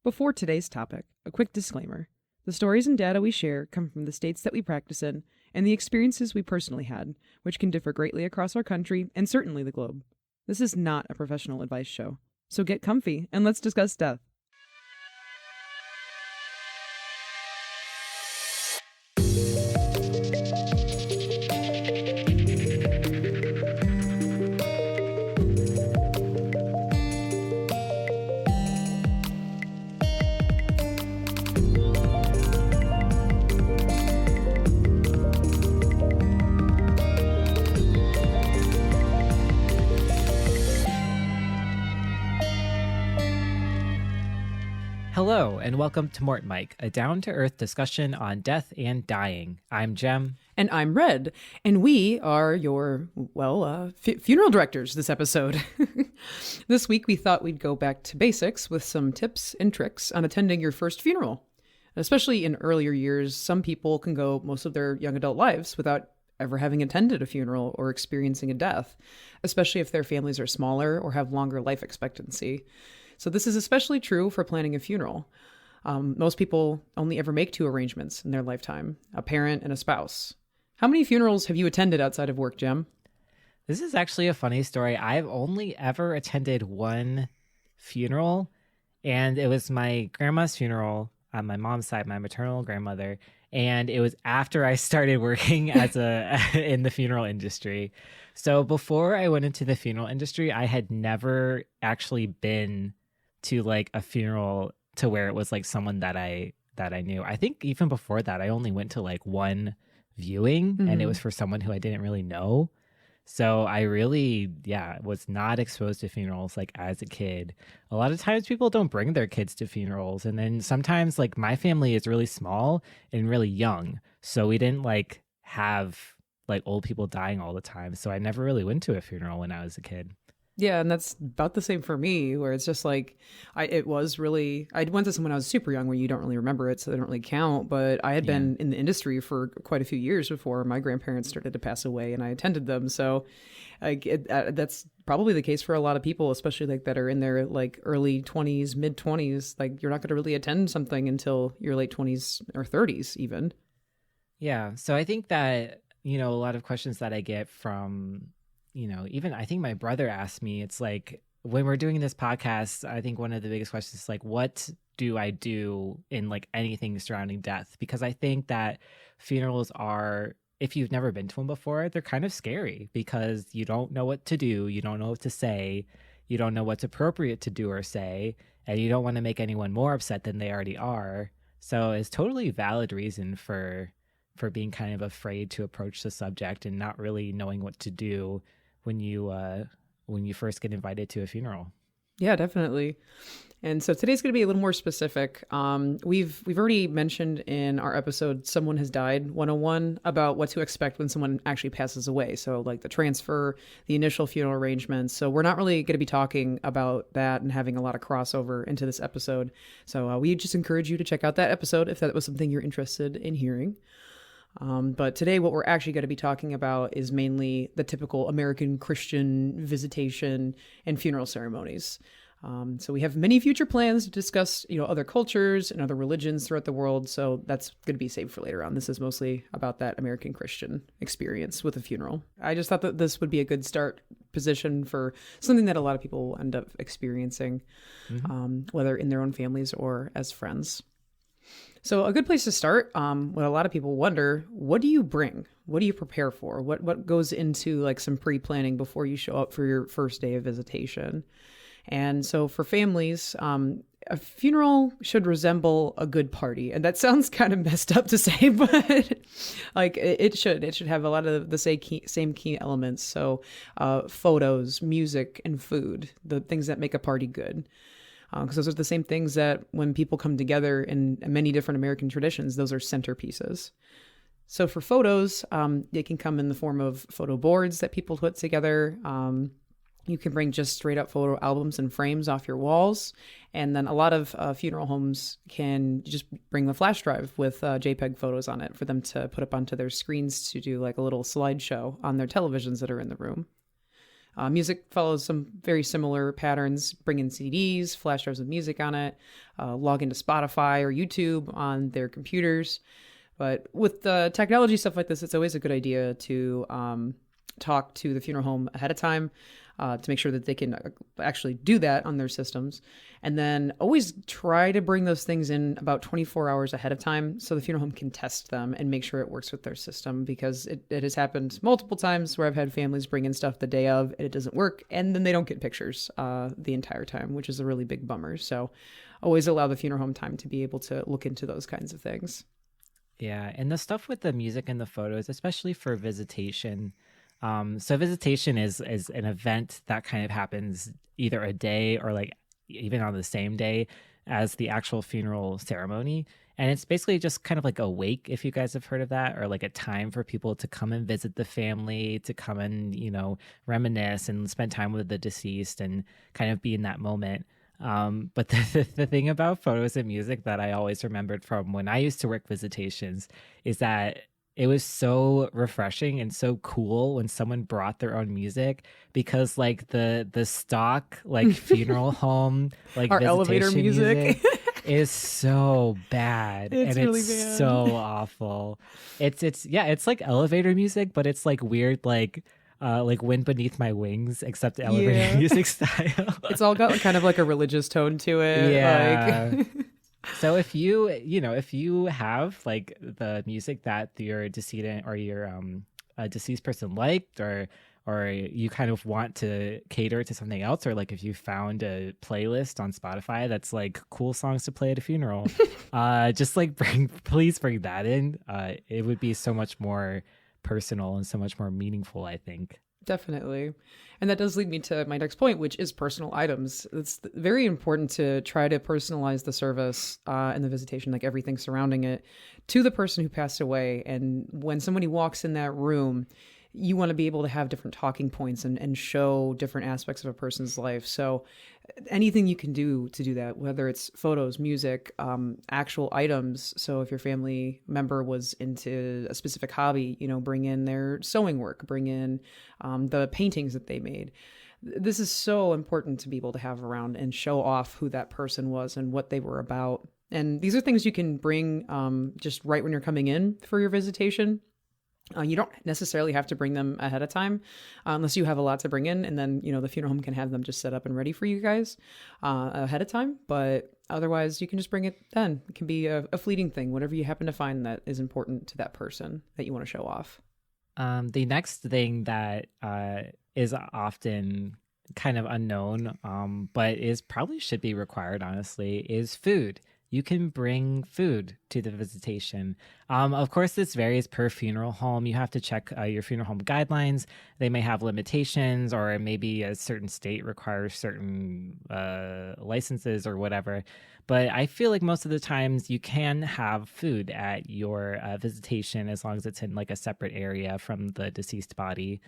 Before today's topic, a quick disclaimer. The stories and data we share come from the states that we practice in and the experiences we personally had, which can differ greatly across our country and certainly the globe. This is not a professional advice show, so get comfy and let's discuss death. Hello, and welcome to MortMic, a down-to-earth discussion on death and dying. I'm Jem. And I'm Red, and we are your, funeral directors this episode. This week we thought we'd go back to basics with some tips and tricks on attending your first funeral. Especially in earlier years, some people can go most of their young adult lives without ever having attended a funeral or experiencing a death, especially if their families are smaller or have longer life expectancy. So this is especially true for planning a funeral. Most people only ever make two arrangements in their lifetime, a parent and a spouse. How many funerals have you attended outside of work, Jem? This is actually a funny story. I've only ever attended one funeral, and it was my grandma's funeral on my mom's side, my maternal grandmother, and it was after I started working in the funeral industry. So before I went into the funeral industry, I had never actually been to like a funeral to where it was like someone that I knew. I think even before that, I only went to like one viewing, and it was for someone who I didn't really know. So I really, was not exposed to funerals like as a kid. A lot of times people don't bring their kids to funerals. And then sometimes like my family is really small and really young. So we didn't like have like old people dying all the time. So I never really went to a funeral when I was a kid. Yeah, and that's about the same for me, where it's just like, I went to some when I was super young where you don't really remember it, so they don't really count, but I had been in the industry for quite a few years before my grandparents started to pass away, and I attended them, so that's probably the case for a lot of people, especially like that are in their like early 20s, mid 20s, like you're not going to really attend something until your late 20s or 30s even. Yeah, so I think that, a lot of questions that I get from even I think my brother asked me, it's like when we're doing this podcast, I think one of the biggest questions is like, what do I do in like anything surrounding death? Because I think that funerals are, if you've never been to one before, they're kind of scary because you don't know what to do. You don't know what to say. You don't know what's appropriate to do or say. And you don't want to make anyone more upset than they already are. So it's totally valid reason for being kind of afraid to approach the subject and not really knowing what to do when you first get invited to a funeral. Yeah, definitely. And so today's going to be a little more specific. We've already mentioned in our episode Someone Has Died 101 about what to expect when someone actually passes away. So like the transfer, the initial funeral arrangements. So we're not really going to be talking about that and having a lot of crossover into this episode. So we just encourage you to check out that episode if that was something you're interested in hearing. But today what we're actually going to be talking about is mainly the typical American Christian visitation and funeral ceremonies. So we have many future plans to discuss, other cultures and other religions throughout the world. So that's going to be saved for later on. This is mostly about that American Christian experience with a funeral. I just thought that this would be a good start position for something that a lot of people will end up experiencing, whether in their own families or as friends. So a good place to start, what a lot of people wonder, what do you bring? What do you prepare for? What goes into like some pre-planning before you show up for your first day of visitation? And so for families, a funeral should resemble a good party. And that sounds kind of messed up to say, but like it should have a lot of the same key elements. So photos, music, and food, the things that make a party good. Because those are the same things that when people come together in many different American traditions, those are centerpieces. So for photos, they can come in the form of photo boards that people put together. You can bring just straight up photo albums and frames off your walls. And then a lot of funeral homes can just bring a flash drive with JPEG photos on it for them to put up onto their screens to do like a little slideshow on their televisions that are in the room. Music follows some very similar patterns, bring in CDs, flash drives with music on it. log into Spotify or YouTube on their computers. But with the technology stuff like this, it's always a good idea to talk to the funeral home ahead of time to make sure that they can actually do that on their systems. And then always try to bring those things in about 24 hours ahead of time so the funeral home can test them and make sure it works with their system, because it has happened multiple times where I've had families bring in stuff the day of and it doesn't work, and then they don't get pictures the entire time, which is a really big bummer. So always allow the funeral home time to be able to look into those kinds of things. Yeah, and the stuff with the music and the photos, especially for visitation. So visitation is an event that kind of happens either a day or like even on the same day as the actual funeral ceremony. And it's basically just kind of like a wake, if you guys have heard of that, or like a time for people to come and visit the family, to come and, reminisce and spend time with the deceased and kind of be in that moment. But the thing about photos and music that I always remembered from when I used to work visitations is that it was so refreshing and so cool when someone brought their own music, because like the stock like funeral home like our elevator music is so bad. It's and really it's bad. so awful. It's like elevator music, but it's like weird like Wind Beneath My Wings, except elevator music style. It's all got kind of like a religious tone to it. Yeah. Like... So if you have like the music that your decedent or your deceased person liked, or you kind of want to cater to something else, or like if you found a playlist on Spotify that's like cool songs to play at a funeral, just like please bring that in. It would be so much more personal and so much more meaningful, I think. Definitely. And that does lead me to my next point, which is personal items. It's very important to try to personalize the service and the visitation, like everything surrounding it, to the person who passed away. And when somebody walks in that room, you want to be able to have different talking points and show different aspects of a person's life. So anything you can do to do that, whether it's photos, music, actual items. So if your family member was into a specific hobby, bring in their sewing work, bring in the paintings that they made. This is so important to be able to have around and show off who that person was and what they were about. And these are things you can bring just right when you're coming in for your visitation. You don't necessarily have to bring them ahead of time unless you have a lot to bring in. And then, the funeral home can have them just set up and ready for you guys ahead of time. But otherwise, you can just bring it then. It can be a fleeting thing, whatever you happen to find that is important to that person that you want to show off. The next thing that is often kind of unknown, but is probably should be required, honestly, is food. You can bring food to the visitation. Of course, this varies per funeral home. You have to check your funeral home guidelines. They may have limitations, or maybe a certain state requires certain licenses or whatever. But I feel like most of the times you can have food at your visitation, as long as it's in like a separate area from the deceased body.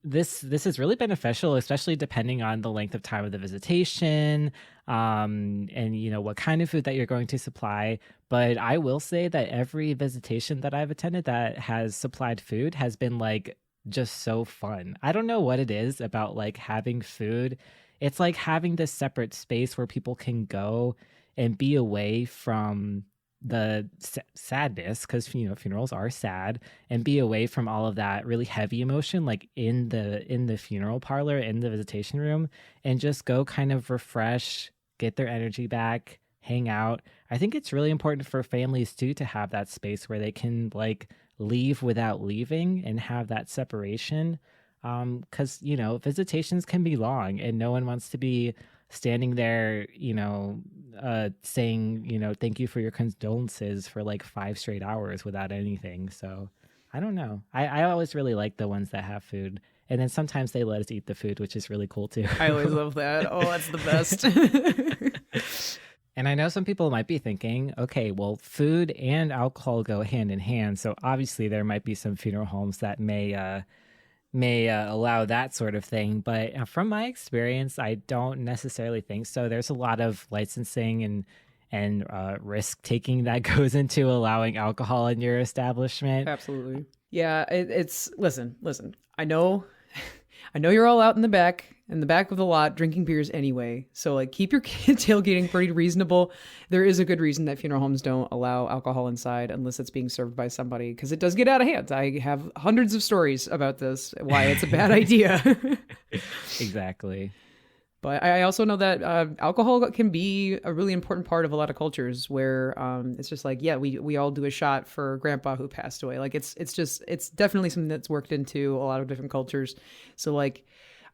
This is really beneficial, especially depending on the length of time of the visitation, and what kind of food that you're going to supply. But I will say that every visitation that I've attended that has supplied food has been like just so fun. I don't know what it is about like having food. It's like having this separate space where people can go and be away from the sadness, because funerals are sad, and be away from all of that really heavy emotion, like in the funeral parlor, in the visitation room, and just go kind of refresh, get their energy back, hang out. I think it's really important for families too to have that space where they can like leave without leaving and have that separation, because visitations can be long and no one wants to be standing there, saying, thank you for your condolences for like 5 straight hours without anything. So I don't know. I always really like the ones that have food. And then sometimes they let us eat the food, which is really cool too. I always love that. Oh, that's the best. And I know some people might be thinking, okay, well, food and alcohol go hand in hand. So obviously there might be some funeral homes that may allow that sort of thing. But from my experience, I don't necessarily think so. There's a lot of licensing and risk taking that goes into allowing alcohol in your establishment. Absolutely. Yeah, it's listen. I know I know you're all out in the back of the lot drinking beers anyway. So like keep your tailgating pretty reasonable. There is a good reason that funeral homes don't allow alcohol inside unless it's being served by somebody, because it does get out of hand. I have hundreds of stories about this, why it's a bad idea. Exactly. But I also know that alcohol can be a really important part of a lot of cultures where it's just like, yeah, we all do a shot for grandpa who passed away. Like it's definitely something that's worked into a lot of different cultures. So like,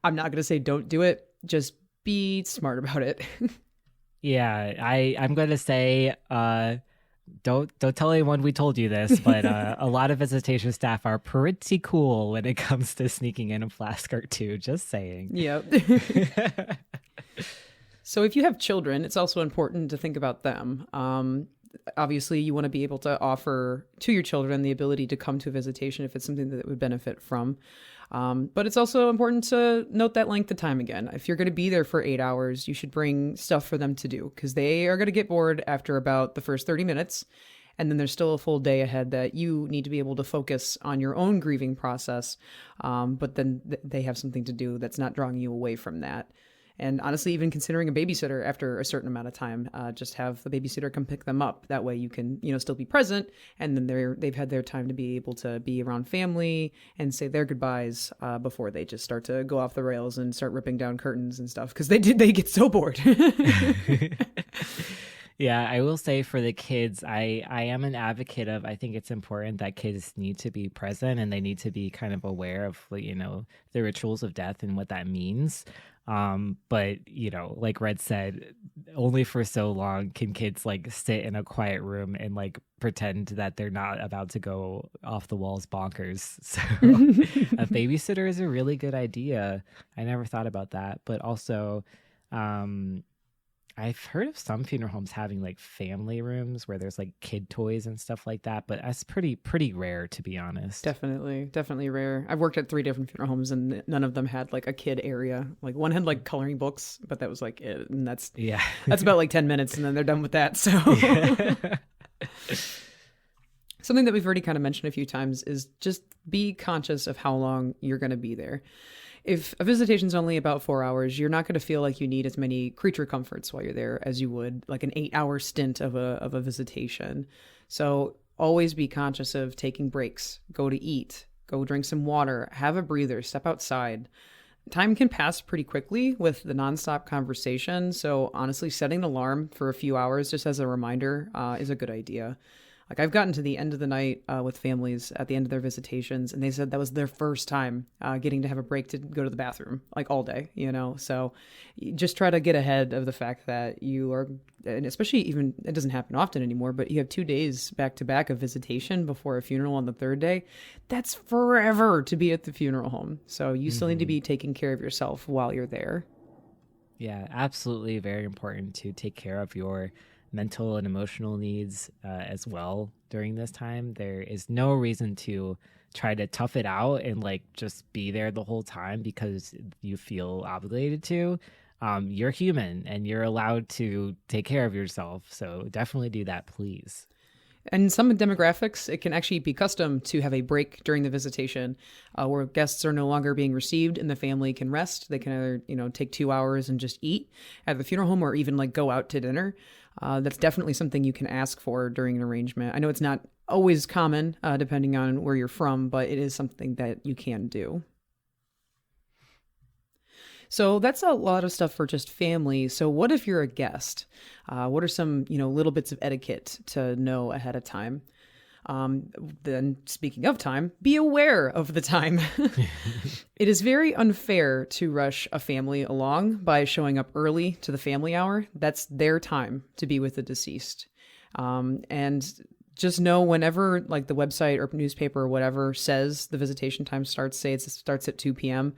I'm not going to say don't do it. Just be smart about it. Yeah, I'm going to say don't tell anyone we told you this, but a lot of visitation staff are pretty cool when it comes to sneaking in a flask or two. Just saying. Yep. So if you have children, it's also important to think about them. Obviously, you want to be able to offer to your children the ability to come to a visitation if it's something that would benefit from. But it's also important to note that length of time again. If you're going to be there for 8 hours, you should bring stuff for them to do, because they are going to get bored after about the first 30 minutes. And then there's still a full day ahead that you need to be able to focus on your own grieving process. But then they have something to do that's not drawing you away from that. And honestly, even considering a babysitter after a certain amount of time, just have the babysitter come pick them up. That way you can, still be present. And then they've had their time to be able to be around family and say their goodbyes before they just start to go off the rails and start ripping down curtains and stuff. Because they get so bored. Yeah, I will say for the kids, I am an advocate of, I think it's important that kids need to be present and they need to be kind of aware of, the rituals of death and what that means. But, like Red said, only for so long can kids sit in a quiet room and pretend that they're not about to go off the walls bonkers. So a babysitter is a really good idea. I never thought about that. But also, I've heard of some funeral homes having family rooms where there's kid toys and stuff like that, but that's pretty rare, to be honest. Definitely rare. I've worked at 3 different funeral homes and none of them had a kid area. One had coloring books, but that was it. And that's about 10 minutes and then they're done with that. So something that we've already kind of mentioned a few times is just be conscious of how long you're going to be there. If a visitation is only about 4 hours, you're not going to feel like you need as many creature comforts while you're there as you would an 8-hour stint of a visitation. So always be conscious of taking breaks, go to eat, go drink some water, have a breather, step outside. Time can pass pretty quickly with the nonstop conversation. So honestly, setting an alarm for a few hours just as a reminder is a good idea. I've gotten to the end of the night with families at the end of their visitations, and they said that was their first time getting to have a break to go to the bathroom, all day, So you just try to get ahead of the fact that you are, and especially even, it doesn't happen often anymore, but you have 2 days back to back of visitation before a funeral on the 3rd day. That's forever to be at the funeral home. So you still need to be taking care of yourself while you're there. Yeah, absolutely. Very important to take care of your mental and emotional needs as well during this time. There is no reason to try to tough it out and just be there the whole time because you feel obligated to. You're human and you're allowed to take care of yourself. So definitely do that, please. And some demographics, it can actually be custom to have a break during the visitation where guests are no longer being received and the family can rest. They can either, take 2 hours and just eat at the funeral home or even go out to dinner. That's definitely something you can ask for during an arrangement. I know it's not always common depending on where you're from, but it is something that you can do. So that's a lot of stuff for just family. So what if you're a guest? What are some, little bits of etiquette to know ahead of time? Then speaking of time, be aware of the time. It is very unfair to rush a family along by showing up early to the family hour. That's their time to be with the deceased. And just know whenever the website or newspaper or whatever says the visitation time starts, say it starts at 2 p.m.,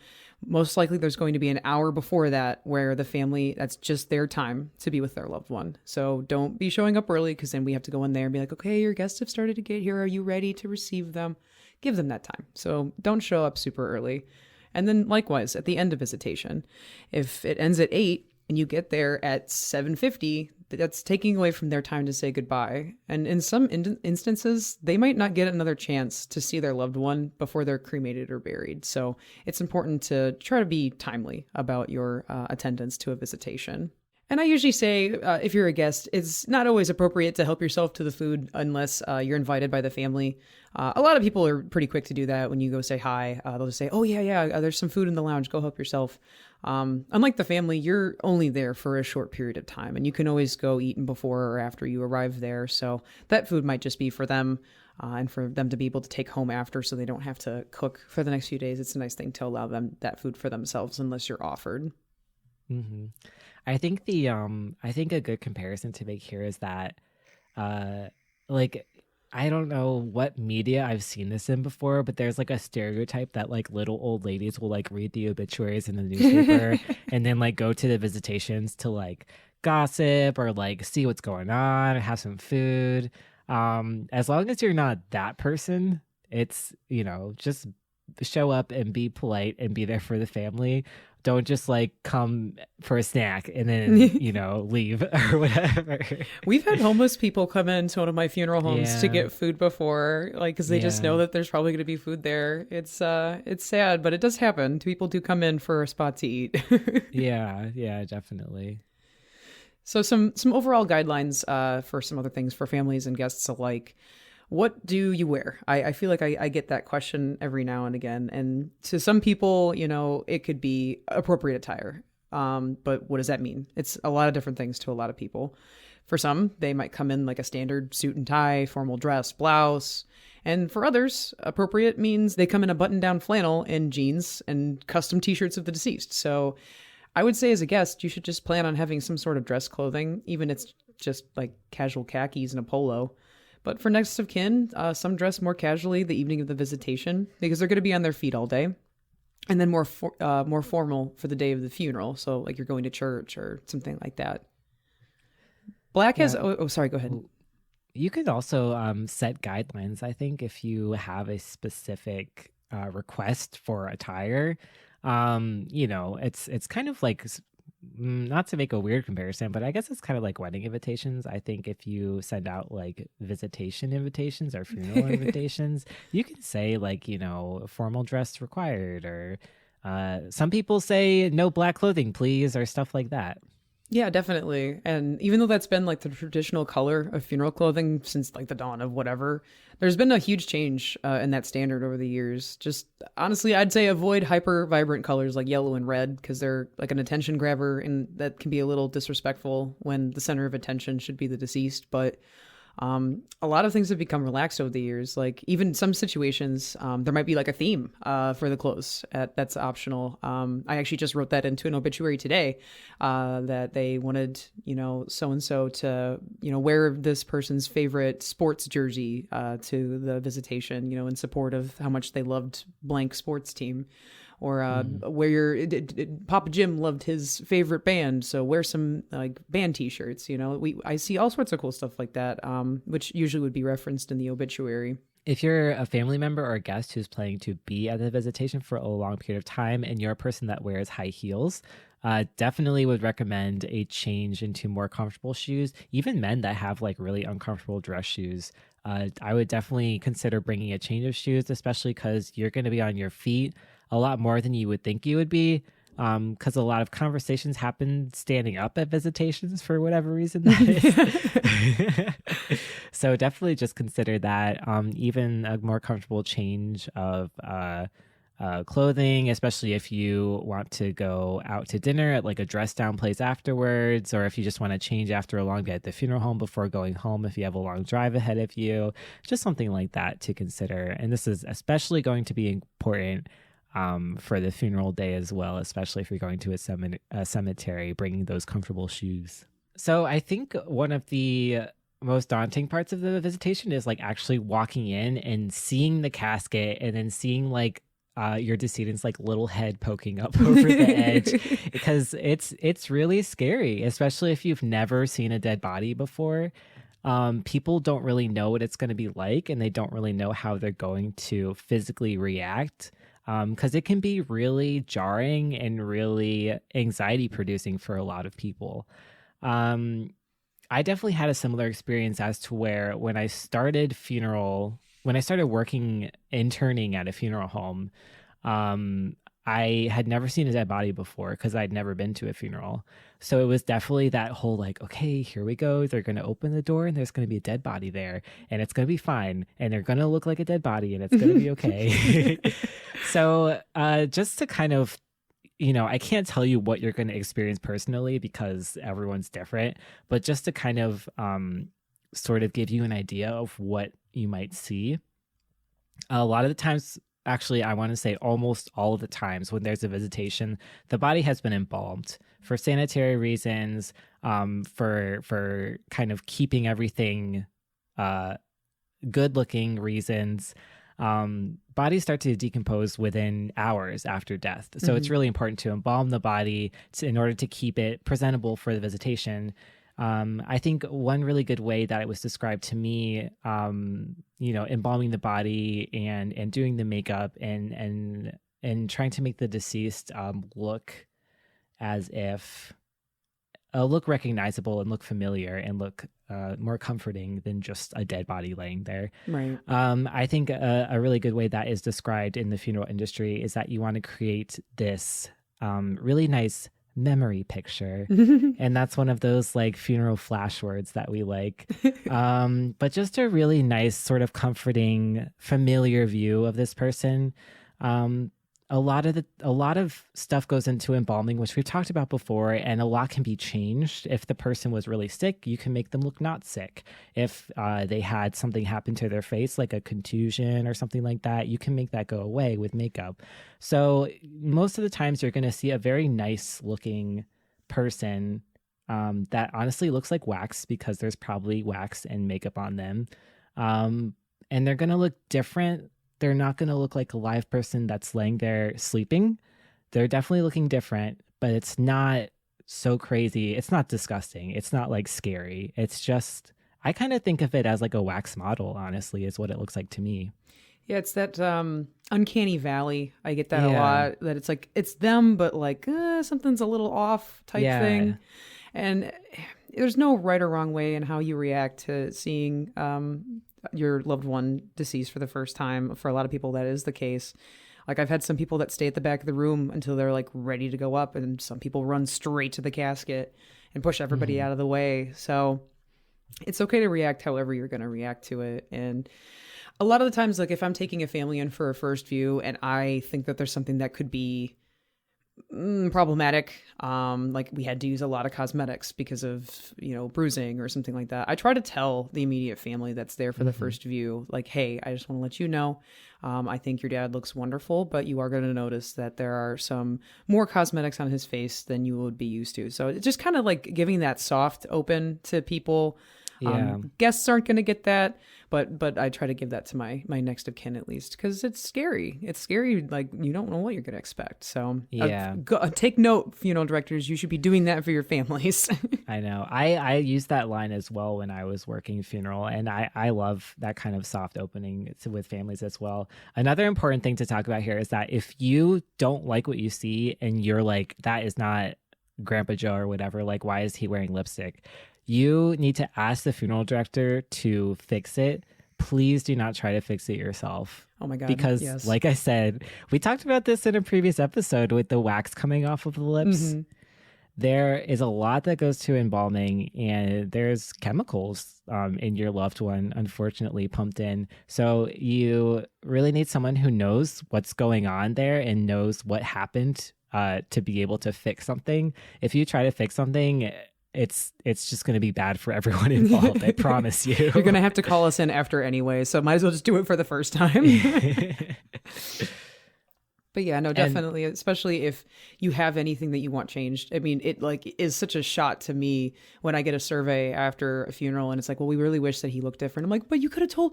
most likely there's going to be an hour before that where the family, that's just their time to be with their loved one. So don't be showing up early because then we have to go in there and be okay, your guests have started to get here. Are you ready to receive them? Give them that time. So don't show up super early. And then likewise, at the end of visitation, if it ends at 8, and you get there at 7:50, that's taking away from their time to say goodbye. And in some instances, they might not get another chance to see their loved one before they're cremated or buried. So it's important to try to be timely about your attendance to a visitation. And I usually say, if you're a guest, it's not always appropriate to help yourself to the food unless you're invited by the family. A lot of people are pretty quick to do that when you go say hi. They'll just say, oh, yeah, there's some food in the lounge. Go help yourself. Unlike the family, you're only there for a short period of time, and you can always go eat before or after you arrive there. So that food might just be for them and for them to be able to take home after so they don't have to cook for the next few days. It's a nice thing to allow them that food for themselves unless you're offered. Mm-hmm. I think a good comparison to make here is that, like, I don't know what media I've seen this in before, but there's like a stereotype that like little old ladies will like read the obituaries in the newspaper and then like go to the visitations to like gossip or like see what's going on or have some food. As long as you're not that person, it's, just show up and be polite and be there for the family. Don't just like come for a snack and then, leave or whatever. We've had homeless people come into one of my funeral homes to get food before, like, because they just know that there's probably going to be food there. It's sad, but it does happen. People do come in for a spot to eat. Yeah, definitely. So some overall guidelines for some other things for families and guests alike. What do you wear? I feel like I get that question every now and again. And to some people, it could be appropriate attire. But what does that mean? It's a lot of different things to a lot of people. For some, they might come in like a standard suit and tie, formal dress, blouse. And for others, appropriate means they come in a button-down flannel and jeans and custom t-shirts of the deceased. So I would say as a guest, you should just plan on having some sort of dress clothing, even if it's just like casual khakis and a polo. But for next of kin, some dress more casually the evening of the visitation because they're going to be on their feet all day. And then more formal for the day of the funeral. So like you're going to church or something like that. Black has... Oh, sorry, go ahead. You could also set guidelines, I think, if you have a specific request for attire. It's kind of like... not to make a weird comparison, but I guess it's kind of like wedding invitations. I think if you send out like visitation invitations or funeral invitations, you can say like, formal dress required, or some people say no black clothing, please, or stuff like that. Yeah, definitely. And even though that's been like the traditional color of funeral clothing since like the dawn of whatever, there's been a huge change in that standard over the years. Just honestly, I'd say avoid hyper vibrant colors like yellow and red because they're like an attention grabber and that can be a little disrespectful when the center of attention should be the deceased. But a lot of things have become relaxed over the years. Like even some situations, there might be like a theme for the clothes that's optional. I actually just wrote that into an obituary today that they wanted, so-and-so to, wear this person's favorite sports jersey to the visitation, in support of how much they loved blank sports team. Or where Papa Jim loved his favorite band, so wear some like band T-shirts. I see all sorts of cool stuff like that, which usually would be referenced in the obituary. If you're a family member or a guest who's planning to be at the visitation for a long period of time, and you're a person that wears high heels, definitely would recommend a change into more comfortable shoes. Even men that have like really uncomfortable dress shoes, I would definitely consider bringing a change of shoes, especially because you're going to be on your feet a lot more than you would think you would be, because a lot of conversations happen standing up at visitations for whatever reason that is. So definitely just consider that. Even a more comfortable change of clothing, especially if you want to go out to dinner at like a dress down place afterwards, or if you just want to change after a long day at the funeral home before going home if you have a long drive ahead of you, just something like that to consider. And this is especially going to be important for the funeral day as well, especially if you're going to a cemetery, bringing those comfortable shoes. So I think one of the most daunting parts of the visitation is like actually walking in and seeing the casket and then seeing like your decedent's like little head poking up over the edge, because it's really scary, especially if you've never seen a dead body before. People don't really know what it's going to be like, and they don't really know how they're going to physically react. because it can be really jarring and really anxiety producing for a lot of people. I definitely had a similar experience as to where when I started working interning at a funeral home, I had never seen a dead body before because I'd never been to a funeral. So it was definitely that whole like, okay, here we go. They're going to open the door and there's going to be a dead body there and it's going to be fine. And they're going to look like a dead body and it's going to be okay. So just to kind of, I can't tell you what you're going to experience personally because everyone's different, but just to kind of sort of give you an idea of what you might see. A lot of the times, actually, I want to say almost all of the times when there's a visitation, the body has been embalmed for sanitary reasons, for kind of keeping everything good looking reasons. Bodies start to decompose within hours after death. So it's really important to embalm the body in order to keep it presentable for the visitation. I think one really good way that it was described to me, embalming the body and doing the makeup and trying to make the deceased look as if look recognizable and look familiar and look more comforting than just a dead body laying there. Right. I think a really good way that is described in the funeral industry is that you want to create this really nice memory picture. And that's one of those like funeral flash words that we like. But just a really nice sort of comforting, familiar view of this person. A lot of stuff goes into embalming, which we've talked about before, and a lot can be changed. If the person was really sick, you can make them look not sick. If they had something happen to their face, like a contusion or something like that, you can make that go away with makeup. So most of the times you're going to see a very nice looking person that honestly looks like wax because there's probably wax and makeup on them. And they're going to look different. They're not going to look like a live person that's laying there sleeping. They're definitely looking different, but it's not so crazy. It's not disgusting. It's not like scary. It's just, I kind of think of it as like a wax model, honestly, is what it looks like to me. Yeah, it's that uncanny valley. I get that a lot, that it's like, it's them, but like something's a little off type thing. And there's no right or wrong way in how you react to seeing your loved one deceased for the first time. For a lot of people, that is the case. Like I've had some people that stay at the back of the room until they're like ready to go up, and some people run straight to the casket and push everybody out of the way. So it's okay to react however you're going to react to it. And a lot of the times, like if I'm taking a family in for a first view and I think that there's something that could be problematic, like we had to use a lot of cosmetics because of bruising or something like that, I try to tell the immediate family that's there for the first view, like, hey, I just want to let you know, I think your dad looks wonderful, but you are going to notice that there are some more cosmetics on his face than you would be used to. So it's just kind of like giving that soft open to people. Guests aren't going to get that, but I try to give that to my next of kin at least, because it's scary. It's scary. Like you don't know what you're going to expect. So take note, funeral directors. You should be doing that for your families. I know. I used that line as well when I was working funeral, and I love that kind of soft opening with families as well. Another important thing to talk about here is that if you don't like what you see and you're like, that is not Grandpa Joe or whatever, like why is he wearing lipstick? You need to ask the funeral director to fix it. Please do not try to fix it yourself. Oh my God. Because like I said, we talked about this in a previous episode with the wax coming off of the lips. There is a lot that goes to embalming, and there's chemicals in your loved one, unfortunately, pumped in. So you really need someone who knows what's going on there and knows what happened to be able to fix something. If you try to fix something, it's just going to be bad for everyone involved. I promise you. You're going to have to call us in after anyway, so might as well just do it for the first time. But yeah, no, definitely, especially if you have anything that you want changed. I mean, it like is such a shot to me when I get a survey after a funeral and it's like, well, we really wish that he looked different. I'm like, but you could have told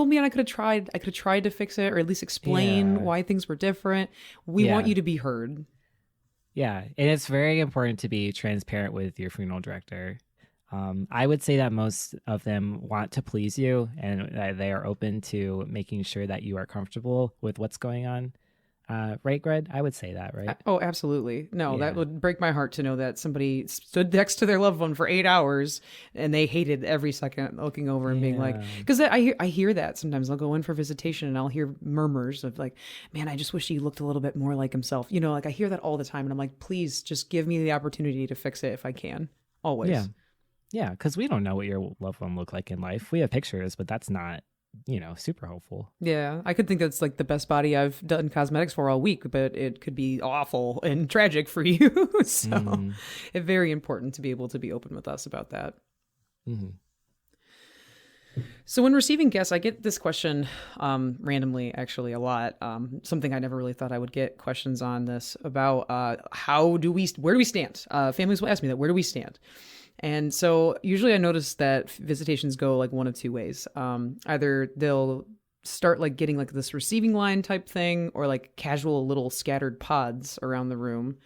me, and I could have tried to fix it, or at least explain why things were different. We want you to be heard. Yeah, and it's very important to be transparent with your funeral director. I would say that most of them want to please you, and they are open to making sure that you are comfortable with what's going on. Right, Greg? I would say that, right? Oh, absolutely. No, that Yeah. would break my heart to know that somebody stood next to their loved one for 8 hours and they hated every second looking over and being like, Yeah. because I hear that sometimes. I'll go in for visitation and I'll hear murmurs of like, man, I just wish he looked a little bit more like himself. Like I hear that all the time and I'm like, please just give me the opportunity to fix it if I can. Always. Yeah. Yeah. Because we don't know what your loved one looked like in life. We have pictures, but that's not, super helpful. Yeah, I could think that's like the best body I've done cosmetics for all week, but it could be awful and tragic for you. So it's very important to be able to be open with us about that. Mm-hmm. So when receiving guests, I get this question randomly, actually, a lot. Something I never really thought I would get questions on this about where do we stand? Families will ask me that, where do we stand? And so usually I notice that visitations go like one of two ways. Either they'll start like getting like this receiving line type thing or like casual little scattered pods around the room.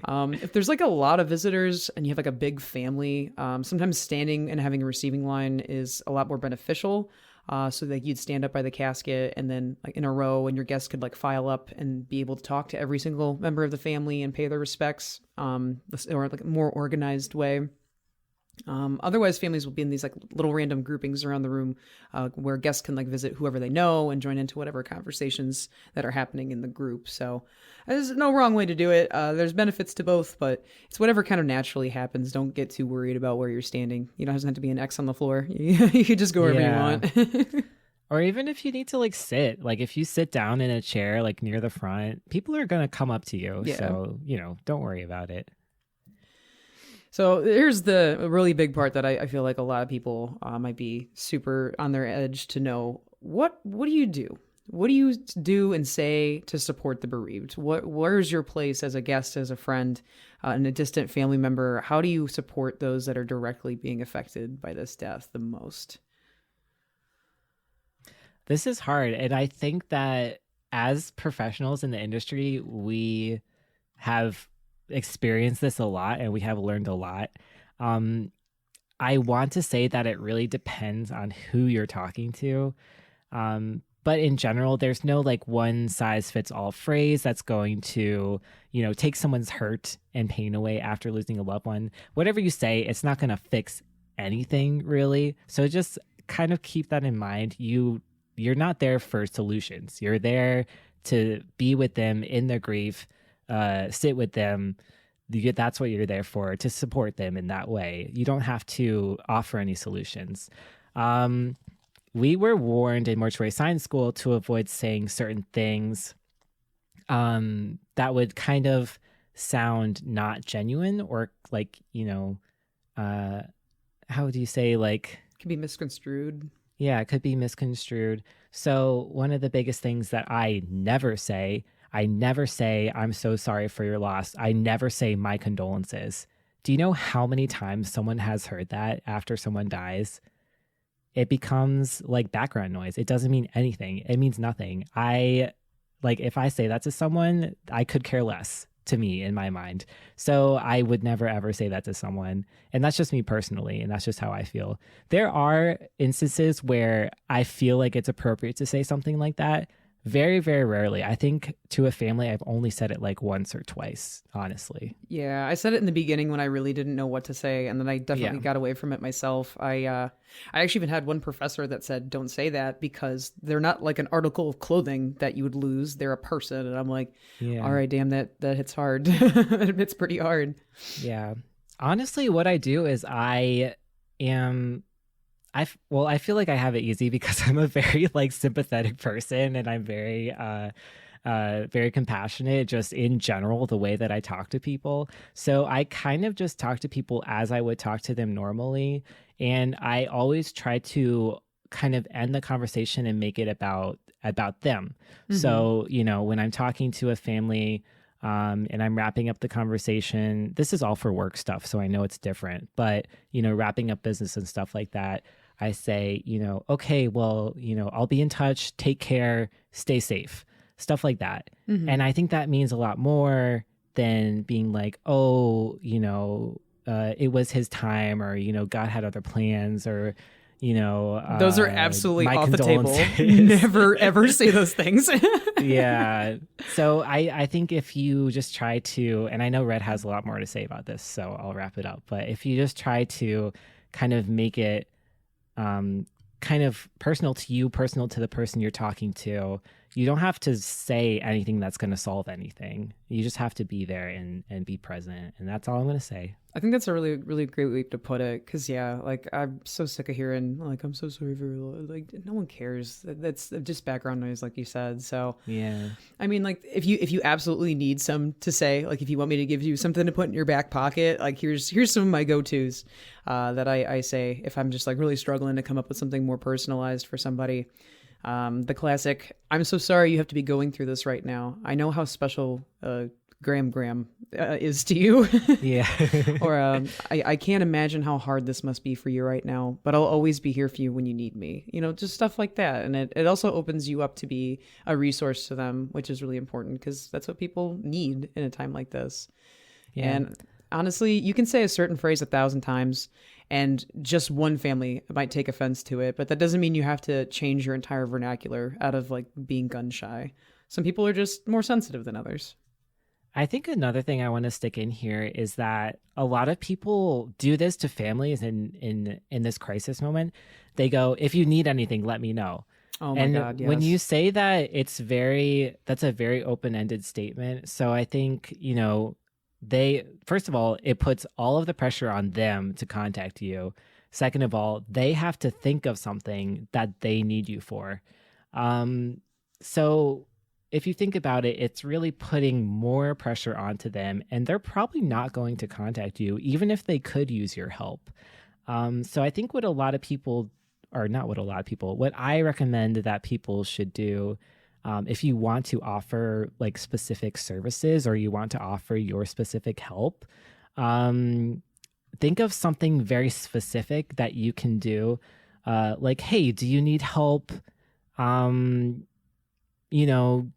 If there's like a lot of visitors and you have like a big family, sometimes standing and having a receiving line is a lot more beneficial. So like you'd stand up by the casket and then like in a row and your guests could like file up and be able to talk to every single member of the family and pay their respects, or like a more organized way. Otherwise, families will be in these like little random groupings around the room where guests can like visit whoever they know and join into whatever conversations that are happening in the group. So there's no wrong way to do it. There's benefits to both, but it's whatever kind of naturally happens. Don't get too worried about where you're standing. You don't have to be an X on the floor. You could just go wherever you want. Or even if you need to like sit, like if you sit down in a chair like near the front, people are going to come up to you. Yeah. So, don't worry about it. So here's the really big part that I feel like a lot of people might be super on their edge to know. What do you do? What do you do and say to support the bereaved? Where's your place as a guest, as a friend, and a distant family member? How do you support those that are directly being affected by this death the most? This is hard. And I think that as professionals in the industry, we have experienced this a lot and we have learned a lot. I want to say that it really depends on who you're talking to. But in general, there's no like one size fits all phrase that's going to, take someone's hurt and pain away after losing a loved one. Whatever you say, it's not going to fix anything really. So just kind of keep that in mind. You're not there for solutions. You're there to be with them in their grief, sit with them. That's what you're there for, to support them in that way. You don't have to offer any solutions. We were warned in mortuary science school to avoid saying certain things that would kind of sound not genuine or like, how do you say, like... Could be misconstrued. Yeah, it could be misconstrued. So one of the biggest things that I never say, I'm so sorry for your loss. I never say my condolences. Do you know how many times someone has heard that after someone dies? It becomes like background noise. It doesn't mean anything. It means nothing. If I say that to someone, I could care less, to me, in my mind. So I would never, ever say that to someone. And that's just me personally. And that's just how I feel. There are instances where I feel like it's appropriate to say something like that. Very, very rarely. I think to a family, I've only said it like once or twice, honestly. Yeah, I said it in the beginning when I really didn't know what to say, and then I definitely got away from it myself. I actually even had one professor that said, don't say that because they're not like an article of clothing that you would lose. They're a person. And I'm like, all right, damn, that hits hard. It hits pretty hard. Yeah. Honestly, what I do is I feel like I have it easy because I'm a very like sympathetic person and I'm very very compassionate just in general, the way that I talk to people. So I kind of just talk to people as I would talk to them normally. And I always try to kind of end the conversation and make it about them. Mm-hmm. So, when I'm talking to a family and I'm wrapping up the conversation, this is all for work stuff, so I know it's different. But, wrapping up business and stuff like that, I say, okay, well, I'll be in touch. Take care. Stay safe. Stuff like that. Mm-hmm. And I think that means a lot more than being like, oh, it was his time, or, God had other plans, or, Those are absolutely my off the table. condolences. Never, ever say those things. Yeah. So I think if you just try to, and I know Red has a lot more to say about this, so I'll wrap it up. But if you just try to kind of make it kind of personal to you, personal to the person you're talking to, you don't have to say anything that's going to solve anything. You just have to be there and be present. And that's all I'm going to say. I think that's a really, really great way to put it. Cause yeah, like I'm so sick of hearing like, I'm so sorry for like, no one cares. That's just background noise, like you said. So yeah, I mean, like if you absolutely need some to say, like if you want me to give you something to put in your back pocket, like here's some of my go-tos that I say if I'm just like really struggling to come up with something more personalized for somebody. The classic, I'm so sorry you have to be going through this right now. I know how special Graham is to you. yeah. Or I can't imagine how hard this must be for you right now, but I'll always be here for you when you need me. Just stuff like that. And it also opens you up to be a resource to them, which is really important because that's what people need in a time like this. Yeah. And honestly, you can say a certain phrase 1,000 times and just one family might take offense to it, but that doesn't mean you have to change your entire vernacular out of like being gun shy. Some people are just more sensitive than others. I think another thing I want to stick in here is that a lot of people do this to families in this crisis moment. They go, if you need anything, let me know. Oh my God, yes. When you say that, that's a very open-ended statement. So I think, first of all, it puts all of the pressure on them to contact you. Second of all, they have to think of something that they need you for. So if you think about it, it's really putting more pressure onto them, and they're probably not going to contact you, even if they could use your help. So I think what I recommend that people should do, if you want to offer like specific services or you want to offer your specific help, think of something very specific that you can do. Like, hey, do you need help?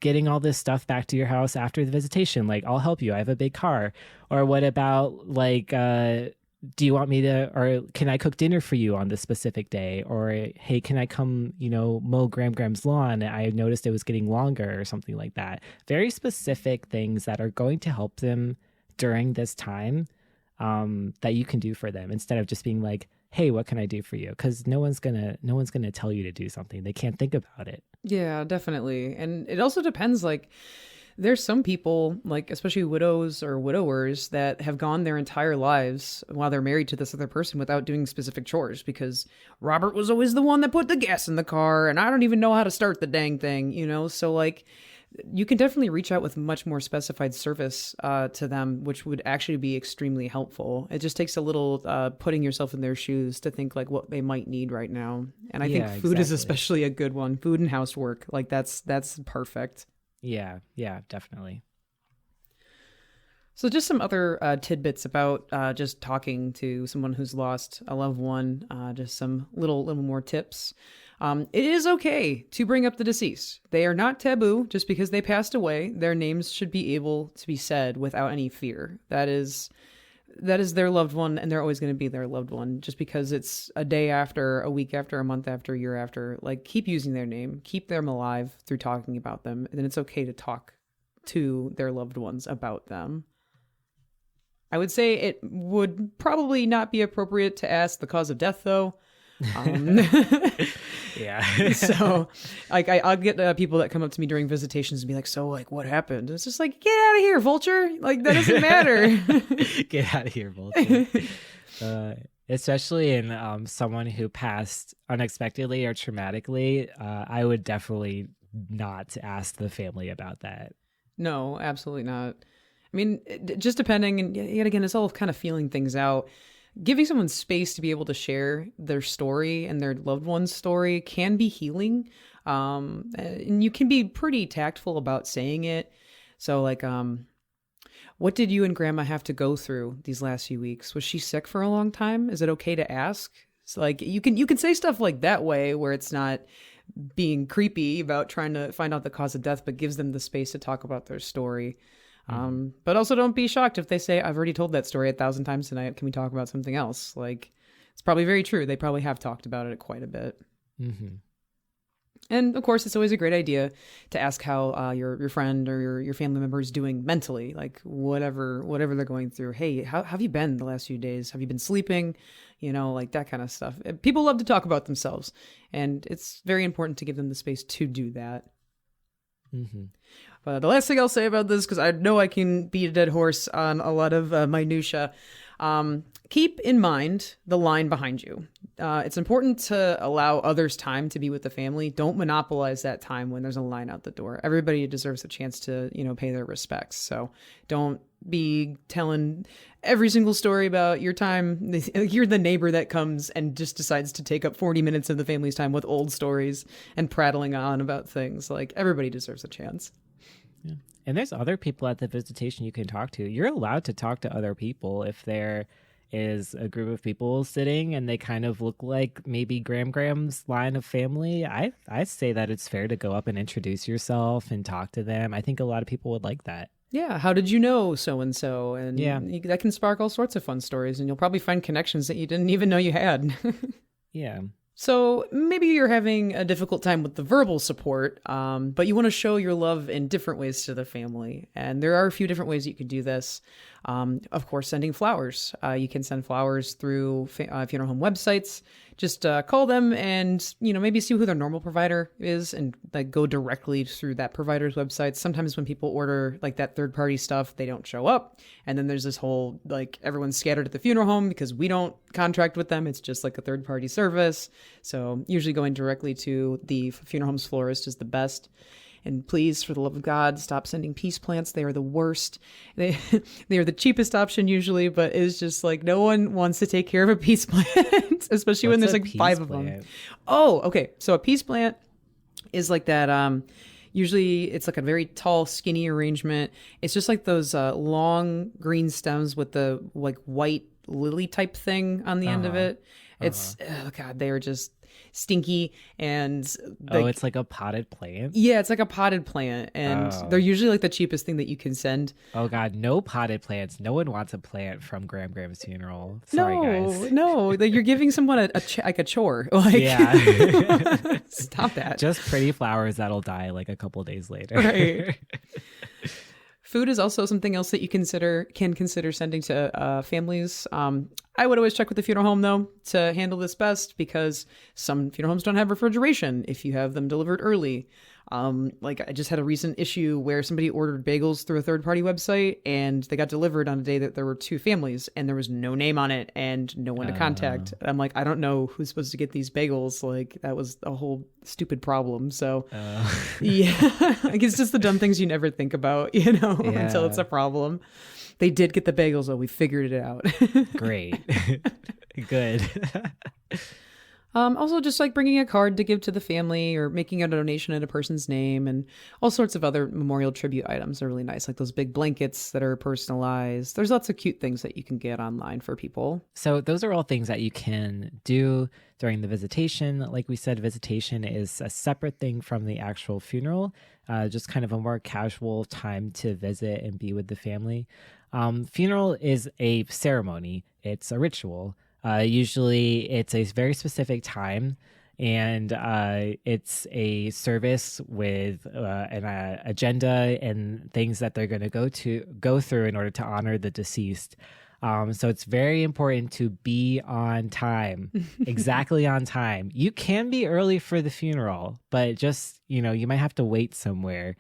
Getting all this stuff back to your house after the visitation, like I'll help you. I have a big car. Or what about like, do you want me to, or can I cook dinner for you on this specific day? Or, hey, can I come, mow Graham's lawn? I noticed it was getting longer or something like that. Very specific things that are going to help them during this time, that you can do for them instead of just being like, hey, what can I do for you? Because no one's gonna tell you to do something. They can't think about it. Yeah, definitely. And it also depends, like there's some people, like especially widows or widowers, that have gone their entire lives while they're married to this other person without doing specific chores because Robert was always the one that put the gas in the car and I don't even know how to start the dang thing. So like you can definitely reach out with much more specified service to them, which would actually be extremely helpful. It just takes a little putting yourself in their shoes to think like what they might need right now. And I think food is especially a good one. Food and housework, like that's perfect. Yeah, definitely. So just some other tidbits about just talking to someone who's lost a loved one, just some little more tips. It is okay to bring up the deceased. They are not taboo just because they passed away. Their names should be able to be said without any fear. That is their loved one, and they're always going to be their loved one. Just because it's a day after, a week after, a month after, a year after, like keep using their name, keep them alive through talking about them, and then it's okay to talk to their loved ones about them. I would say it would probably not be appropriate to ask the cause of death, though. Yeah. So like I'll get people that come up to me during visitations and be like, so like what happened? It's just like, get out of here, vulture. Like that doesn't matter. Get out of here, vulture. Especially in someone who passed unexpectedly or traumatically, I would definitely not ask the family about that. No, absolutely not. I mean, just depending, and yet again, it's all kind of feeling things out. Giving someone space to be able to share their story and their loved one's story can be healing. And you can be pretty tactful about saying it. So like, what did you and Grandma have to go through these last few weeks? Was she sick for a long time? Is it okay to ask? So like you can say stuff like that way where it's not being creepy about trying to find out the cause of death, but gives them the space to talk about their story. But also don't be shocked if they say, I've already told that story 1,000 times tonight. Can we talk about something else? Like It's probably very true. They probably have talked about it quite a bit. Mm-hmm. And of course, it's always a great idea to ask how your friend or your family member is doing mentally, like whatever they're going through. Hey, how have you been the last few days? Have you been sleeping? Like that kind of stuff. People love to talk about themselves, and it's very important to give them the space to do that. Mm-hmm. But the last thing I'll say about this, because I know I can beat a dead horse on a lot of minutia, keep in mind the line behind you. It's important to allow others time to be with the family. Don't monopolize that time when there's a line out the door. Everybody deserves a chance to, pay their respects. So don't be telling every single story about your time. You're the neighbor that comes and just decides to take up 40 minutes of the family's time with old stories and prattling on about things. Like, everybody deserves a chance. Yeah. And there's other people at the visitation you can talk to. You're allowed to talk to other people if there is a group of people sitting and they kind of look like maybe Graham's line of family. I say that it's fair to go up and introduce yourself and talk to them. I think a lot of people would like that. Yeah, how did you know so-and-so? And yeah, that can spark all sorts of fun stories, and you'll probably find connections that you didn't even know you had. Yeah. So maybe you're having a difficult time with the verbal support, but you want to show your love in different ways to the family. And there are a few different ways you could do this. Of course, sending flowers. You can send flowers through funeral home websites. Just call them and, maybe see who their normal provider is and like go directly through that provider's website. Sometimes when people order like that third party stuff, they don't show up. And then there's this whole like everyone's scattered at the funeral home because we don't contract with them. It's just like a third party service. So usually going directly to the funeral home's florist is the best. And please, for the love of God, stop sending peace plants. They are the worst. They are the cheapest option usually, but it's just like no one wants to take care of a peace plant, especially when there's like 5 of them. Oh, okay. So a peace plant is like that. Usually it's like a very tall, skinny arrangement. It's just like those long green stems with the like white lily type thing on the end of it. It's, oh God, they are just stinky and like, it's like a potted plant. Yeah, it's like a potted plant, and they're usually like the cheapest thing that you can send. Oh God, no potted plants. No one wants a plant from Graham's funeral. Sorry, guys. No, like you're giving someone like a chore. Like, yeah, stop that. Just pretty flowers that'll die like a couple days later. Right. Food is also something else that you can consider sending to families. I would always check with the funeral home, though, to handle this best because some funeral homes don't have refrigeration if you have them delivered early. Like I just had a recent issue where somebody ordered bagels through a third-party website and they got delivered on a day that there were 2 families and there was no name on it and no one to contact. I'm like, I don't know who's supposed to get these bagels. Like that was a whole stupid problem. So yeah, like it's just the dumb things you never think about, until it's a problem. They did get the bagels though. We figured it out. Great. Good. Also just like bringing a card to give to the family or making a donation in a person's name and all sorts of other memorial tribute items are really nice. Like those big blankets that are personalized. There's lots of cute things that you can get online for people. So those are all things that you can do during the visitation. Like we said, visitation is a separate thing from the actual funeral, just kind of a more casual time to visit and be with the family. Funeral is a ceremony. It's a ritual. Usually it's a very specific time and it's a service with an agenda and things that they're going to go through in order to honor the deceased. So it's very important to be on time, exactly on time. You can be early for the funeral, but just, you might have to wait somewhere,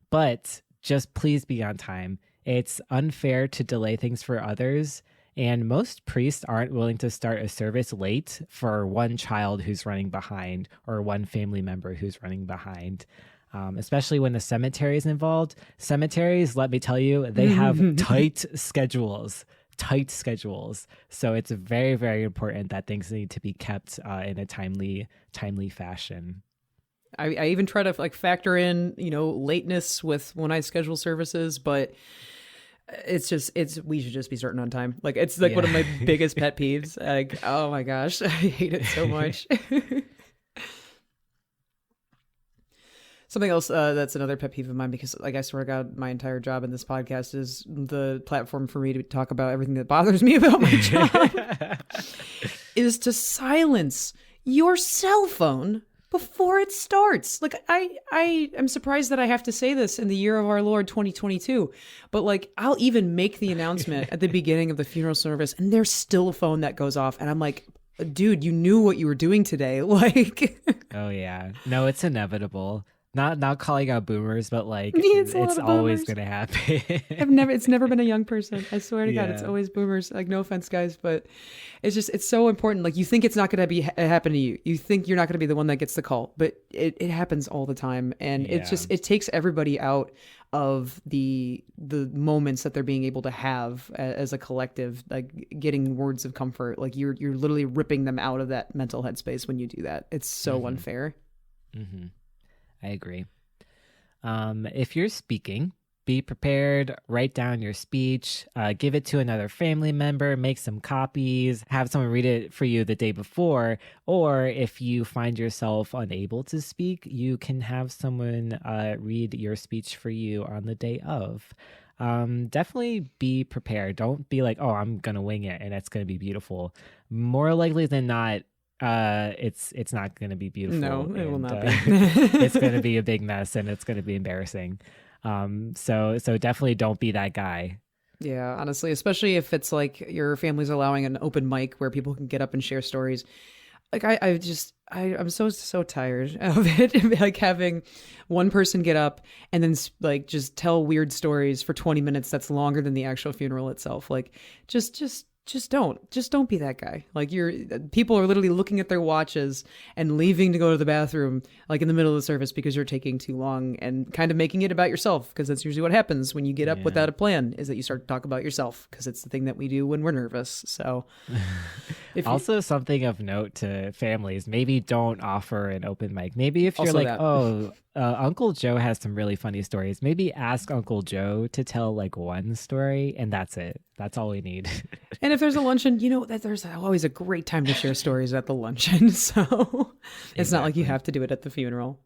but just please be on time. It's unfair to delay things for others. And most priests aren't willing to start a service late for one child who's running behind or one family member who's running behind, especially when the cemetery is involved. Cemeteries, let me tell you, they have tight schedules. So it's very, very important that things need to be kept in a timely fashion. I even try to like factor in, lateness with when I schedule services, but we should just be starting on time. Like it's like one of my biggest pet peeves. Like, oh my gosh, I hate it so much. Something else that's another pet peeve of mine, because like I swear to God, my entire job in this podcast is the platform for me to talk about everything that bothers me about my job. is to silence your cell phone before it starts. Like I am surprised that I have to say this in the year of our Lord 2022, but like I'll even make the announcement at the beginning of the funeral service and there's still a phone that goes off and I'm like, dude, you knew what you were doing today. Like, Oh yeah. No, it's inevitable. Not calling out boomers, but like it's a lot it's of always boomers. gonna happen. It's never been a young person. I swear to God, it's Yeah. always boomers. Like, no offense, guys, but it's so important. Like, you think it's not going to be happen to you. You think you're not going to be the one that gets the call, but it happens all the time. And Yeah. it takes everybody out of the moments that they're being able to have as a collective, like getting words of comfort. Like you're literally ripping them out of that mental headspace when you do that. It's so Mm-hmm. unfair. Mm-hmm. I agree. If you're speaking, be prepared, write down your speech, give it to another family member, make some copies, have someone read it for you the day before. Or if you find yourself unable to speak, you can have someone read your speech for you on the day of. Definitely be prepared. Don't be like, oh, I'm going to wing it and it's going to be beautiful. More likely than not, it's not going to be beautiful. No, it will and, not be. it's going to be a big mess and it's going to be embarrassing. So definitely don't be that guy. Yeah, honestly, especially if it's like your family's allowing an open mic where people can get up and share stories. Like I'm so tired of it. Like having one person get up and then like just tell weird stories for 20 minutes that's longer than the actual funeral itself. Like just don't be that guy. Like people are literally looking at their watches and leaving to go to the bathroom like in the middle of the service because you're taking too long and kind of making it about yourself, because that's usually what happens when you get up Yeah. without a plan, is that you start to talk about yourself, because it's the thing that we do when we're nervous. So if you, Also, something of note to families, maybe don't offer an open mic. Maybe if you're Also like, that. oh, Uncle Joe has some really funny stories, maybe ask Uncle Joe to tell like one story and that's it. That's all we need. and if there's a luncheon, you know that there's always a great time to share stories at the luncheon. So it's not like you Exactly. have to do it at the funeral.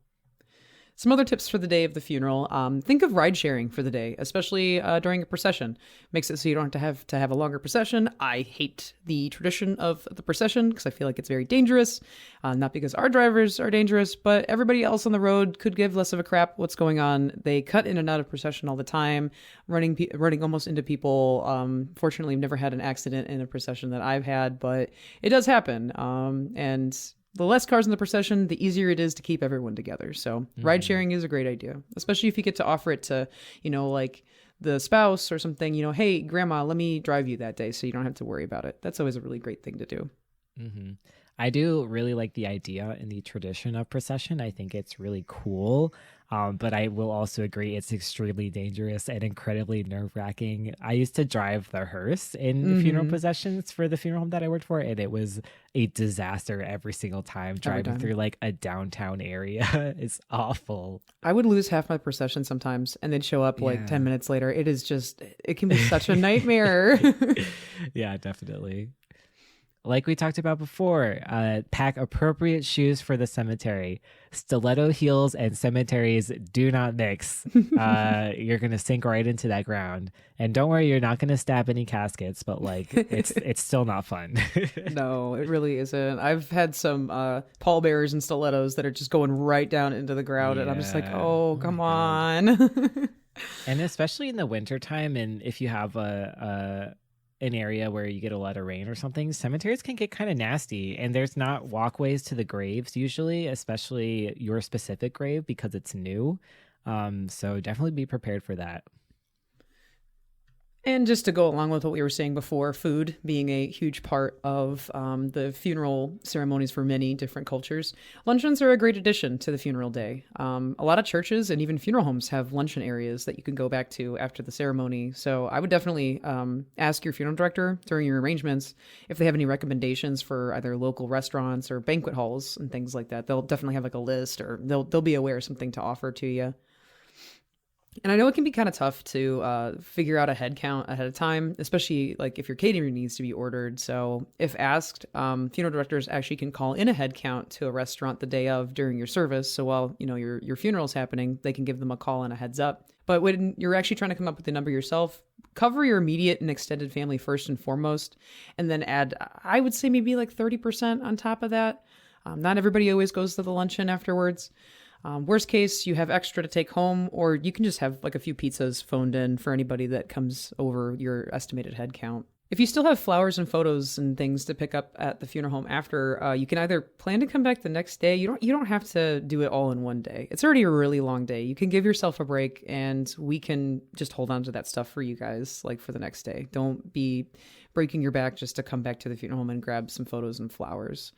Some other tips for the day of the funeral. Think of ride sharing for the day, especially during a procession. Makes it so you don't have to have a longer procession. I hate the tradition of the procession because I feel like it's very dangerous. Not because our drivers are dangerous, but everybody else on the road could give less of a crap what's going on. They cut in and out of procession all the time, running almost into people. Fortunately, I've never had an accident in a procession that I've had, but it does happen. And the less cars in the procession, the easier it is to keep everyone together. So ride sharing is a great idea, especially if you get to offer it to, like the spouse or something, hey, grandma, let me drive you that day so you don't have to worry about it. That's always a really great thing to do. Mm-hmm. I do really like the idea and the tradition of procession. I think it's really cool. But I will also agree it's extremely dangerous and incredibly nerve-wracking. I used to drive the hearse in funeral processions for the funeral home that I worked for, and it was a disaster every single time. Driving through like a downtown area is awful. I would lose half my procession sometimes and then show up like Yeah. 10 minutes later. It can be such a nightmare. Yeah, definitely. Like we talked about before, pack appropriate shoes for the cemetery. Stiletto heels and cemeteries do not mix. You're gonna sink right into that ground. And don't worry, you're not gonna stab any caskets, but like it's still not fun. No, it really isn't. I've had some pallbearers and stilettos that are just going right down into the ground, and I'm just like, Yeah. oh, Oh come my God. on. And especially in the wintertime, and if you have an area where you get a lot of rain or something, cemeteries can get kind of nasty, and there's not walkways to the graves usually, especially your specific grave because it's new. So definitely be prepared for that. And just to go along with what we were saying before, food being a huge part of the funeral ceremonies for many different cultures, luncheons are a great addition to the funeral day. A lot of churches and even funeral homes have luncheon areas that you can go back to after the ceremony. So I would definitely ask your funeral director during your arrangements if they have any recommendations for either local restaurants or banquet halls and things like that. They'll definitely have like a list, or they'll be aware of something to offer to you. And I know it can be kind of tough to figure out a head count ahead of time, especially like if your catering needs to be ordered. So, if asked, funeral directors actually can call in a head count to a restaurant the day of during your service. So while your funeral's happening, they can give them a call and a heads up. But when you're actually trying to come up with the number yourself, cover your immediate and extended family first and foremost, and then add, I would say maybe like 30% on top of that. Not everybody always goes to the luncheon afterwards. Worst case, you have extra to take home, or you can just have like a few pizzas phoned in for anybody that comes over your estimated head count. If you still have flowers and photos and things to pick up at the funeral home after, you can either plan to come back the next day. You don't have to do it all in one day. It's already a really long day. You can give yourself a break, and we can just hold on to that stuff for you guys, like for the next day. Don't be breaking your back just to come back to the funeral home and grab some photos and flowers.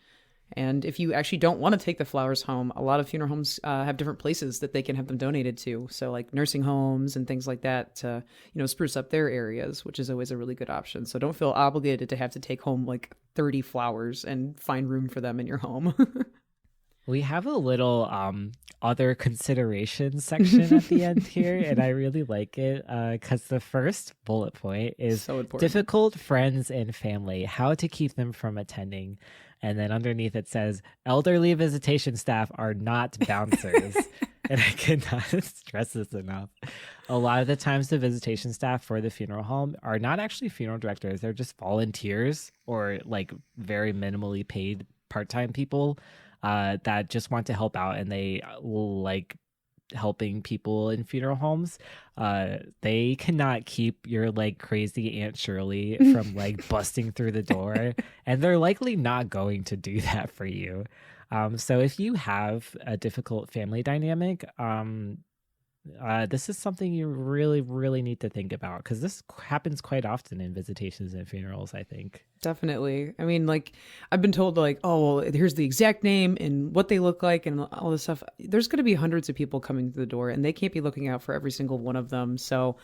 And if you actually don't want to take the flowers home, a lot of funeral homes have different places that they can have them donated to. So like nursing homes and things like that to, spruce up their areas, which is always a really good option. So don't feel obligated to have to take home like 30 flowers and find room for them in your home. We have a little other considerations section at the end here, and I really like it because the first bullet point is so important. Difficult friends and family, how to keep them from attending. And then underneath it says, elderly visitation staff are not bouncers. And I cannot stress this enough. A lot of the times the visitation staff for the funeral home are not actually funeral directors. They're just volunteers or like very minimally paid part-time people that just want to help out, and they like helping people in funeral homes. They cannot keep your like crazy Aunt Shirley from like busting through the door, and they're likely not going to do that for you. So if you have a difficult family dynamic, this is something you really, really need to think about, because this happens quite often in visitations and funerals, I think. Definitely. I mean, like, I've been told, like, oh, well, here's the exact name and what they look like and all this stuff. There's going to be hundreds of people coming to the door, and they can't be looking out for every single one of them. So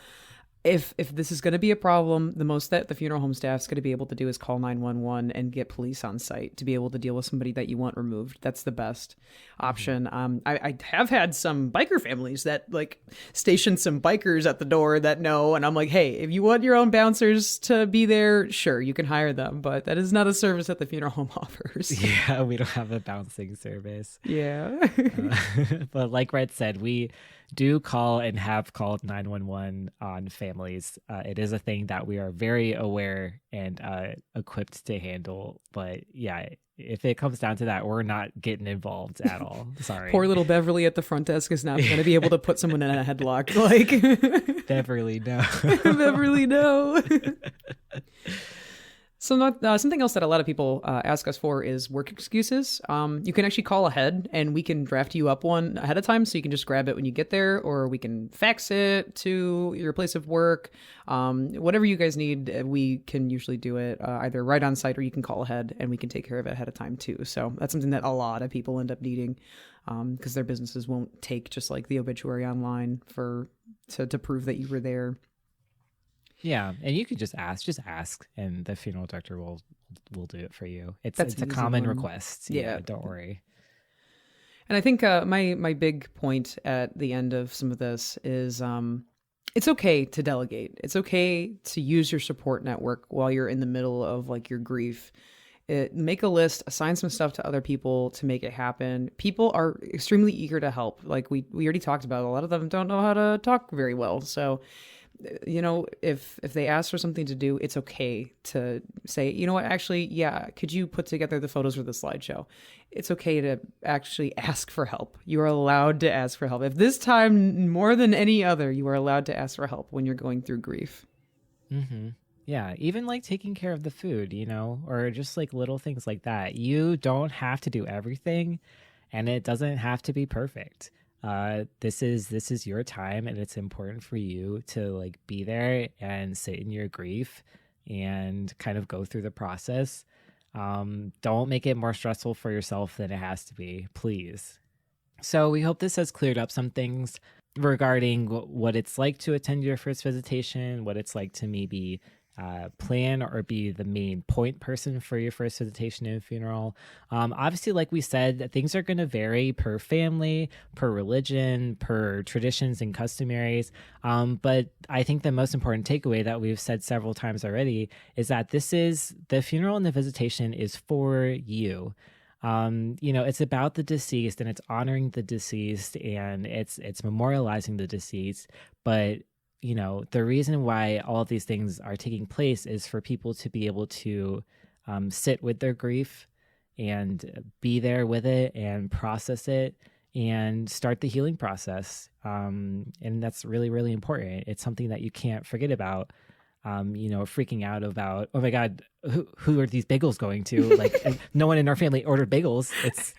if this is going to be a problem, the most that the funeral home staff is going to be able to do is call 911 and get police on site to be able to deal with somebody that you want removed. That's the best option. I have had some biker families that like station some bikers at the door that know, and I'm like, hey, if you want your own bouncers to be there, sure, you can hire them, but that is not a service that the funeral home offers. Yeah, we don't have a bouncing service. Yeah. But like Red said, we do call and have called 911 on families. It is a thing that we are very aware and equipped to handle. But yeah, if it comes down to that, we're not getting involved at all. Sorry. Poor little Beverly at the front desk is not going to be able to put someone in a headlock. Like Beverly, no. Beverly, no. So something else that a lot of people ask us for is work excuses. You can actually call ahead, and we can draft you up one ahead of time, so you can just grab it when you get there, or we can fax it to your place of work. Whatever you guys need, we can usually do it either right on site, or you can call ahead, and we can take care of it ahead of time too. So that's something that a lot of people end up needing because their businesses won't take just like the obituary online to prove that you were there. Yeah, and you could just ask, and the funeral director will do it for you. It's a common request. Yeah, don't worry. And I think my big point at the end of some of this is it's okay to delegate. It's okay to use your support network while you're in the middle of like your grief. Make a list, assign some stuff to other people to make it happen. People are extremely eager to help. Like we already talked about, a lot of them don't know how to talk very well. So if they ask for something to do, it's okay to say, you know what, actually, yeah, could you put together the photos for the slideshow? It's okay to actually ask for help. You are allowed to ask for help. If this time more than any other, you are allowed to ask for help when you're going through grief. Mm-hmm. Yeah, even like taking care of the food, or just like little things like that. You don't have to do everything, and it doesn't have to be perfect. This is your time, and it's important for you to like be there and sit in your grief and kind of go through the process. Don't make it more stressful for yourself than it has to be, please. So we hope this has cleared up some things regarding what it's like to attend your first visitation, what it's like to maybe plan or be the main point person for your first visitation and funeral. Obviously, like we said, things are going to vary per family, per religion, per traditions and customaries. But I think the most important takeaway that we've said several times already is that the funeral and the visitation is for you. It's about the deceased and it's honoring the deceased and it's memorializing the deceased. But the reason why all of these things are taking place is for people to be able to sit with their grief and be there with it and process it and start the healing process. And that's really, really important. It's something that you can't forget about. Freaking out about, oh my God, who are these bagels going to? Like, no one in our family ordered bagels. It's,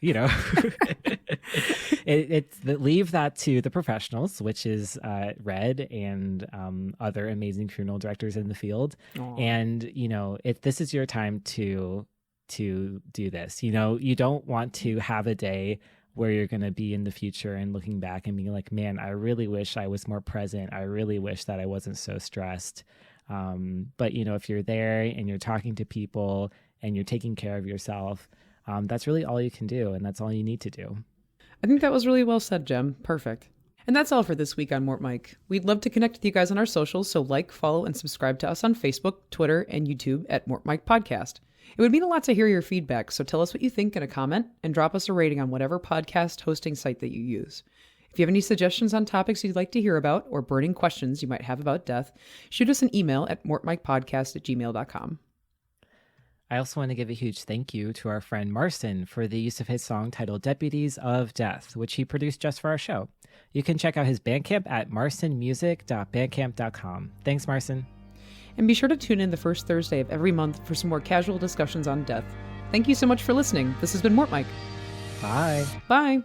leave that to the professionals, which is Red and other amazing funeral directors in the field. Aww. And, this is your time to do this. You don't want to have a day where you're going to be in the future and looking back and being like, man, I really wish I was more present. I really wish that I wasn't so stressed. But if you're there and you're talking to people and you're taking care of yourself, that's really all you can do. And that's all you need to do. I think that was really well said, Jem. Perfect. And that's all for this week on MortMic. We'd love to connect with you guys on our socials. So follow, and subscribe to us on Facebook, Twitter, and YouTube at MortMic Podcast. It would mean a lot to hear your feedback. So tell us what you think in a comment and drop us a rating on whatever podcast hosting site that you use. If you have any suggestions on topics you'd like to hear about or burning questions you might have about death, shoot us an email at mortmicpodcast@gmail.com. I also want to give a huge thank you to our friend Marcin for the use of his song titled Deputies of Death, which he produced just for our show. You can check out his Bandcamp at marcinmusic.bandcamp.com. Thanks, Marcin. And be sure to tune in the first Thursday of every month for some more casual discussions on death. Thank you so much for listening. This has been MortMic. Bye. Bye.